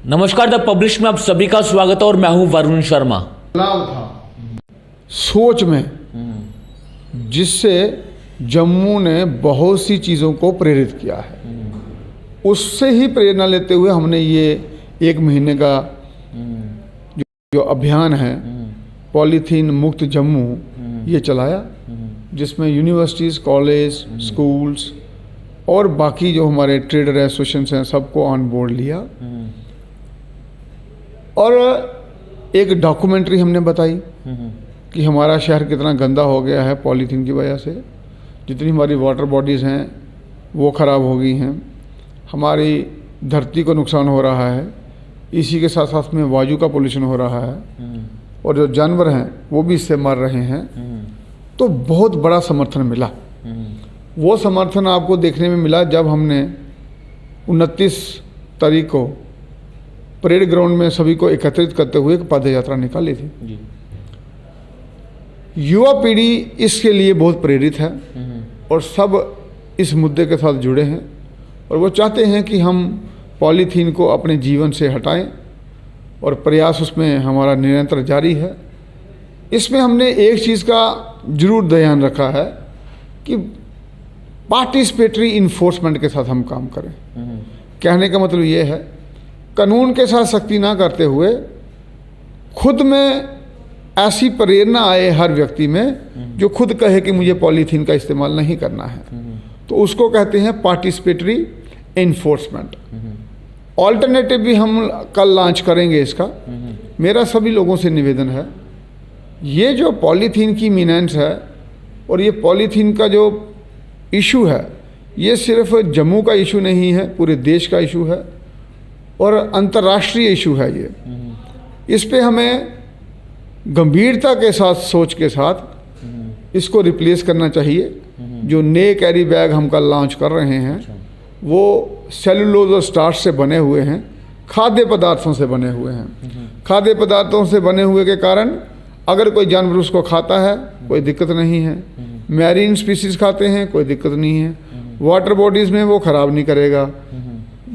नमस्कार, the publish में आप सभी का स्वागत है और मैं हूं वरुण शर्मा। बदलाव था सोच में, जिससे जम्मू ने बहुत सी चीज़ों को प्रेरित किया है। उससे ही प्रेरणा लेते हुए हमने ये 1 महीने का जो अभियान है पॉलीथीन मुक्त जम्मू ये चलाया, जिसमें यूनिवर्सिटीज़, कॉलेज, स्कूल्स और बाकी जो हमारे ट्रेडर एसोसिएशन हैं सबको ऑन बोर्ड लिया। और एक डॉक्यूमेंट्री हमने बताई कि हमारा शहर कितना गंदा हो गया है पॉलीथीन की वजह से। जितनी हमारी वाटर बॉडीज़ हैं वो ख़राब हो गई हैं, हमारी धरती को नुकसान हो रहा है, इसी के साथ साथ में वायु का पोल्यूशन हो रहा है और जो जानवर हैं वो भी इससे मर रहे हैं। तो बहुत बड़ा समर्थन मिला। वो समर्थन आपको देखने में मिला जब हमने 29 तारीख को परेड ग्राउंड में सभी को एकत्रित करते हुए एक पद यात्रा निकाली थी। युवा पीढ़ी इसके लिए बहुत प्रेरित है और सब इस मुद्दे के साथ जुड़े हैं और वो चाहते हैं कि हम पॉलीथीन को अपने जीवन से हटाएं और प्रयास उसमें हमारा निरंतर जारी है। इसमें हमने एक चीज़ का जरूर ध्यान रखा है कि पार्टिसिपेटरी इन्फोर्समेंट के साथ हम काम करें। कहने का मतलब ये है, कानून के साथ सख्ती ना करते हुए खुद में ऐसी प्रेरणा आए हर व्यक्ति में जो खुद कहे कि मुझे पॉलीथीन का इस्तेमाल नहीं करना है, तो उसको कहते हैं पार्टिसिपेटरी इन्फोर्समेंट। ऑल्टरनेटिव भी हम कल लॉन्च करेंगे इसका। मेरा सभी लोगों से निवेदन है, ये जो पॉलीथीन की मीनेंस है और ये पॉलीथीन का जो इशू है, ये सिर्फ जम्मू का इशू नहीं है, पूरे देश का इशू है और अंतर्राष्ट्रीय इशू है। ये इस पे हमें गंभीरता के साथ, सोच के साथ इसको रिप्लेस करना चाहिए। जो नए कैरी बैग हम कल लॉन्च कर रहे हैं वो सेलुलोज और स्टार्च से बने हुए हैं, खाद्य पदार्थों से बने हुए हैं। खाद्य पदार्थों से बने हुए के कारण अगर कोई जानवर उसको खाता है कोई दिक्कत नहीं है, मैरीन स्पीसीज खाते हैं कोई दिक्कत नहीं है, वाटर बॉडीज़ में वो ख़राब नहीं करेगा,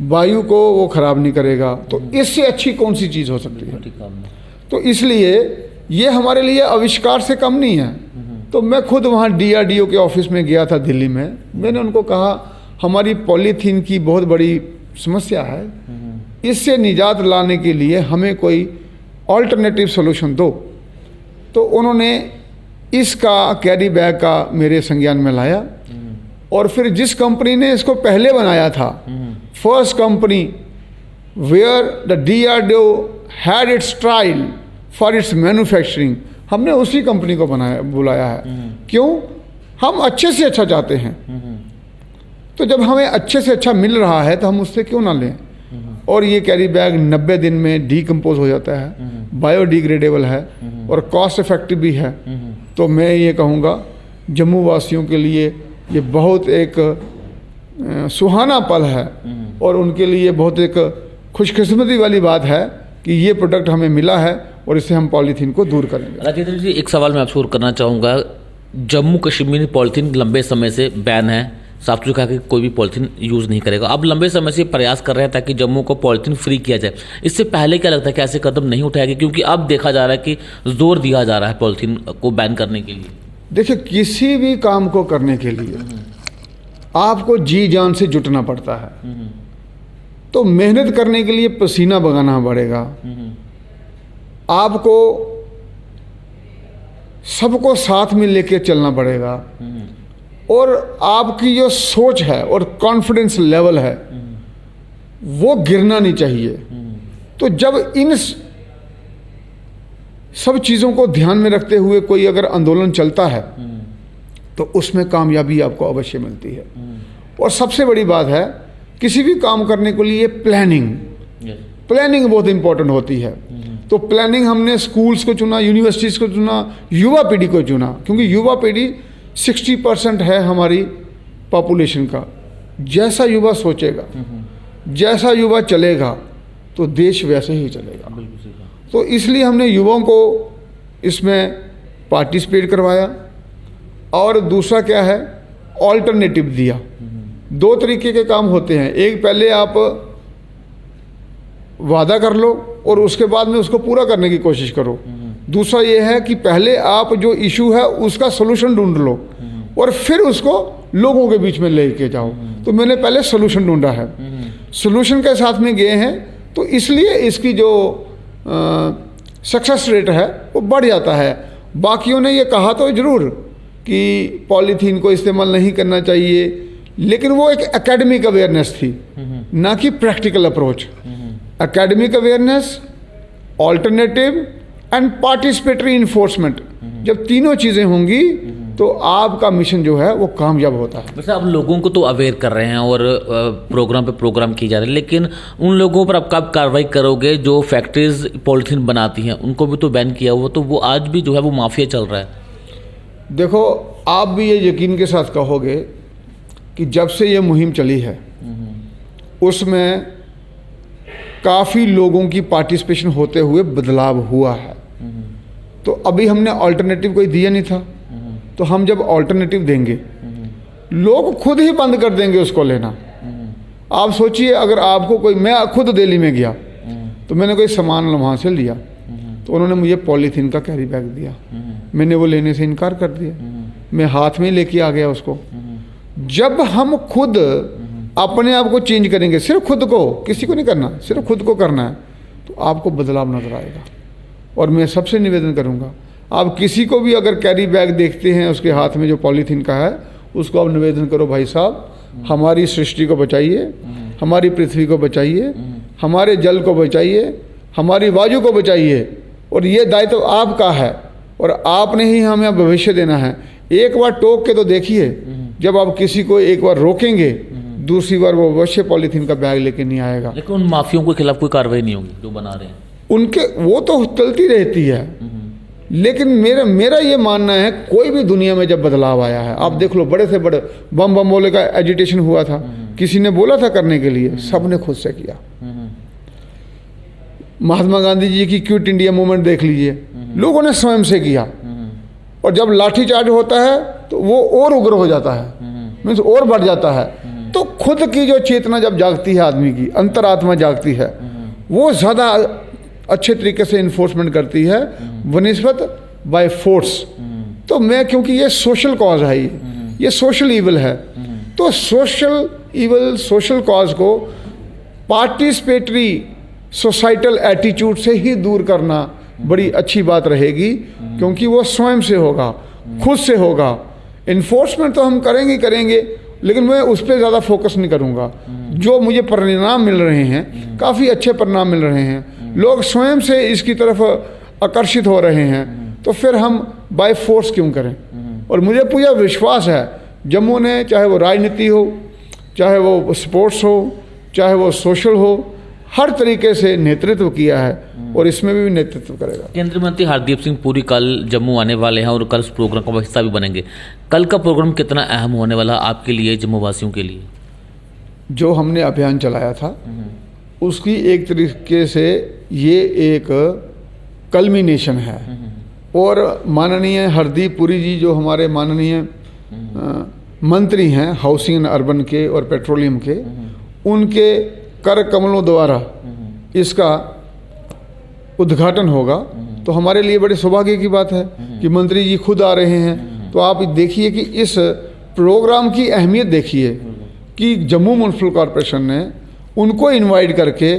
वायु को वो ख़राब नहीं करेगा। तो इससे अच्छी कौन सी चीज़ हो सकती है? तो इसलिए ये हमारे लिए आविष्कार से कम नहीं है। तो मैं खुद वहाँ DRDO के ऑफिस में गया था दिल्ली में। मैंने उनको कहा हमारी पॉलीथीन की बहुत बड़ी समस्या है, इससे निजात लाने के लिए हमें कोई ऑल्टरनेटिव सोल्यूशन दो। तो उन्होंने इसका कैरी बैग का मेरे संज्ञान में लाया और फिर जिस कंपनी ने इसको पहले बनाया था, first company where the DRDO had its trial for its manufacturing, हमने उसी कंपनी को बुलाया है। क्यों? हम अच्छे से अच्छा चाहते हैं। तो जब हमें अच्छे से अच्छा मिल रहा है तो हम उससे क्यों ना लें। और ये कैरी बैग 90 दिन में डीकम्पोज हो जाता है, बायोडिग्रेडेबल है और कॉस्ट इफेक्टिव भी है। तो मैं ये कहूँगा जम्मू वासियों के लिए ये बहुत एक सुहाना पल है और उनके लिए बहुत एक खुशकिस्मती वाली बात है कि ये प्रोडक्ट हमें मिला है और इससे हम पॉलीथीन को दूर करेंगे। राजेंद्र जी, एक सवाल मैं आपसे और करना चाहूँगा। जम्मू कश्मीर में पॉलीथीन लंबे समय से बैन है, साफ सुथरा कहा कि कोई भी पॉलीथीन यूज़ नहीं करेगा। अब लंबे समय से प्रयास कर रहे हैं ताकि जम्मू को पॉलीथीन फ्री किया जाए। इससे पहले क्या लगता है कि ऐसे कदम नहीं उठाएंगे? क्योंकि अब देखा जा रहा है कि जोर दिया जा रहा है पॉलीथीन को बैन करने के लिए। देखिए, किसी भी काम को करने के लिए आपको जी जान से जुटना पड़ता है। तो मेहनत करने के लिए पसीना बगाना पड़ेगा, आपको सबको साथ में लेके चलना पड़ेगा और आपकी जो सोच है और कॉन्फिडेंस लेवल है वो गिरना नहीं चाहिए। तो जब इन सब चीज़ों को ध्यान में रखते हुए कोई अगर आंदोलन चलता है तो उसमें कामयाबी आपको अवश्य मिलती है। और सबसे बड़ी बात है, किसी भी काम करने के लिए प्लानिंग बहुत इंपॉर्टेंट होती है। तो प्लानिंग हमने स्कूल्स को चुना, यूनिवर्सिटीज़ को चुना, युवा पीढ़ी को चुना, क्योंकि युवा पीढ़ी 60% है हमारी पॉपुलेशन का। जैसा युवा सोचेगा, जैसा युवा चलेगा तो देश वैसे ही चलेगा। तो इसलिए हमने युवाओं को इसमें पार्टिसिपेट करवाया। और दूसरा क्या है, ऑल्टरनेटिव दिया। 2 तरीके के काम होते हैं। एक, पहले आप वादा कर लो और उसके बाद में उसको पूरा करने की कोशिश करो। दूसरा ये है कि पहले आप जो इशू है उसका सोल्यूशन ढूंढ लो और फिर उसको लोगों के बीच में लेके जाओ। तो मैंने पहले सोल्यूशन ढूंढा है, सोल्यूशन के साथ में गए हैं, तो इसलिए इसकी जो सक्सेस रेट है वो बढ़ जाता है। बाकियों ने ये कहा तो ज़रूर कि पॉलीथीन को इस्तेमाल नहीं करना चाहिए, लेकिन वो एक एकेडमिक अवेयरनेस थी, ना कि practical approach. Academic awareness, alternative and participatory enforcement, जब तीनों चीज़ें होंगी तो आपका मिशन जो है वो कामयाब होता है। वैसे आप लोगों को तो अवेयर कर रहे हैं और प्रोग्राम पे प्रोग्राम किए जा रहे हैं, लेकिन उन लोगों पर आप कब कार्रवाई करोगे जो फैक्ट्रीज पॉलीथीन बनाती हैं? उनको भी तो बैन किया हुआ, तो वो आज भी जो है वो माफिया चल रहा है। देखो, आप भी ये यकीन के साथ कहोगे कि जब से ये मुहिम चली है उसमें काफ़ी लोगों की पार्टिसिपेशन होते हुए बदलाव हुआ है। तो अभी हमने अल्टरनेटिव कोई दिया नहीं था, तो हम जब अल्टरनेटिव देंगे लोग खुद ही बंद कर देंगे उसको लेना। आप सोचिए, अगर आपको कोई, मैं खुद दिल्ली में गया तो मैंने कोई सामान वहाँ से लिया तो उन्होंने मुझे पॉलीथीन का कैरी बैग दिया, मैंने वो लेने से इनकार कर दिया, मैं हाथ में लेके आ गया उसको। जब हम खुद अपने आप को चेंज करेंगे, सिर्फ खुद को, किसी को नहीं करना, सिर्फ खुद को करना है, तो आपको बदलाव नजर आएगा। और मैं सबसे निवेदन करूंगा, आप किसी को भी अगर कैरी बैग देखते हैं उसके हाथ में जो पॉलीथीन का है, उसको आप निवेदन करो, भाई साहब हमारी सृष्टि को बचाइए, हमारी पृथ्वी को बचाइए, हमारे जल को बचाइए, हमारी वायु को बचाइए, और ये दायित्व आपका है और आपने ही हमें भविष्य देना है। एक बार टोक के तो देखिए, जब आप किसी को एक बार रोकेंगे दूसरी बार वो अवश्य पॉलीथीन का बैग लेके नहीं आएगा। लेकिन उन माफियों के खिलाफ कोई कार्रवाई नहीं होगी जो बना रहे हैं? उनके वो तो चलती रहती है, लेकिन मेरा ये मानना है, कोई भी दुनिया में जब बदलाव आया है, आप देख लो, बड़े से बड़े बम बोले का एजिटेशन हुआ था, किसी ने बोला था करने के लिए, सबने खुद से किया। महात्मा गांधी जी की क्विट इंडिया मूवमेंट देख लीजिए, लोगों ने स्वयं से किया। और जब लाठीचार्ज होता है तो वो और उग्र हो जाता है, मीन्स और बढ़ जाता है। तो खुद की जो चेतना जब जागती है, आदमी की अंतरात्मा जागती है, वो ज़्यादा अच्छे तरीके से इन्फोर्समेंट करती है बनिस्बत बाय फोर्स। तो मैं, क्योंकि ये सोशल कॉज है, ये सोशल ईवल है, तो सोशल ईवल, सोशल कॉज को पार्टिसिपेटरी सोसाइटल एटीट्यूड से ही दूर करना बड़ी अच्छी बात रहेगी, क्योंकि वो स्वयं से होगा, खुद से होगा। इन्फोर्समेंट तो हम करेंगे ही करेंगे, लेकिन मैं उस पर ज़्यादा फोकस नहीं करूँगा। जो मुझे परिणाम मिल रहे हैं, काफ़ी अच्छे परिणाम मिल रहे हैं, लोग स्वयं से इसकी तरफ आकर्षित हो रहे हैं, तो फिर हम बाय फोर्स क्यों करें? और मुझे पूरा विश्वास है, जम्मू ने, चाहे वो राजनीति हो, चाहे वो स्पोर्ट्स हो, चाहे वो सोशल हो, हर तरीके से नेतृत्व किया है और इसमें भी नेतृत्व करेगा। केंद्रीय मंत्री हरदीप सिंह पुरी कल जम्मू आने वाले हैं और कल इस प्रोग्राम का हिस्सा भी बनेंगे। कल का प्रोग्राम कितना अहम होने वाला आपके लिए, जम्मू वासियों के लिए? जो हमने अभियान चलाया था उसकी एक तरीके से ये एक कल्मिनेशन है, और माननीय हरदीप पुरी जी जो हमारे माननीय मंत्री हैं हाउसिंग एंड अर्बन के और पेट्रोलियम के, उनके कर कमलों द्वारा इसका उद्घाटन होगा। तो हमारे लिए बड़े सौभाग्य की बात है कि मंत्री जी खुद आ रहे हैं। तो आप देखिए कि इस प्रोग्राम की अहमियत देखिए कि जम्मू म्युनिसिपल कॉरपोरेशन ने उनको इनवाइट करके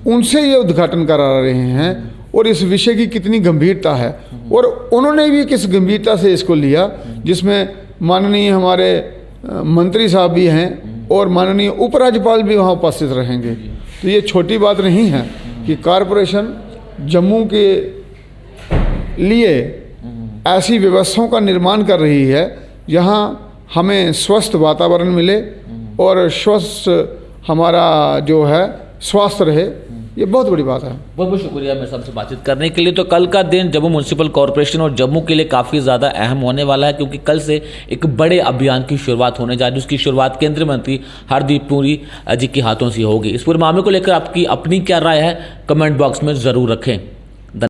उनसे ये उद्घाटन करा रहे हैं, और इस विषय की कितनी गंभीरता है, और उन्होंने भी किस गंभीरता से इसको लिया, जिसमें माननीय हमारे मंत्री साहब भी हैं और माननीय उपराज्यपाल भी वहाँ उपस्थित रहेंगे। तो ये छोटी बात नहीं है कि कॉरपोरेशन जम्मू के लिए ऐसी व्यवस्थाओं का निर्माण कर रही है जहाँ हमें स्वस्थ वातावरण मिले और स्वस्थ हमारा जो है स्वास्थ्य रहे। ये बहुत बड़ी बात है। बहुत बहुत शुक्रिया मेरे सबसे बातचीत करने के लिए। तो कल का दिन जम्मू म्युनिसिपल कॉरपोरेशन और जम्मू के लिए काफ़ी ज़्यादा अहम होने वाला है, क्योंकि कल से एक बड़े अभियान की शुरुआत होने जा रही है, उसकी शुरुआत केंद्रीय मंत्री हरदीप पुरी जी के हाथों से होगी। इस पूरे मामले को लेकर आपकी अपनी क्या राय है, कमेंट बॉक्स में ज़रूर रखें।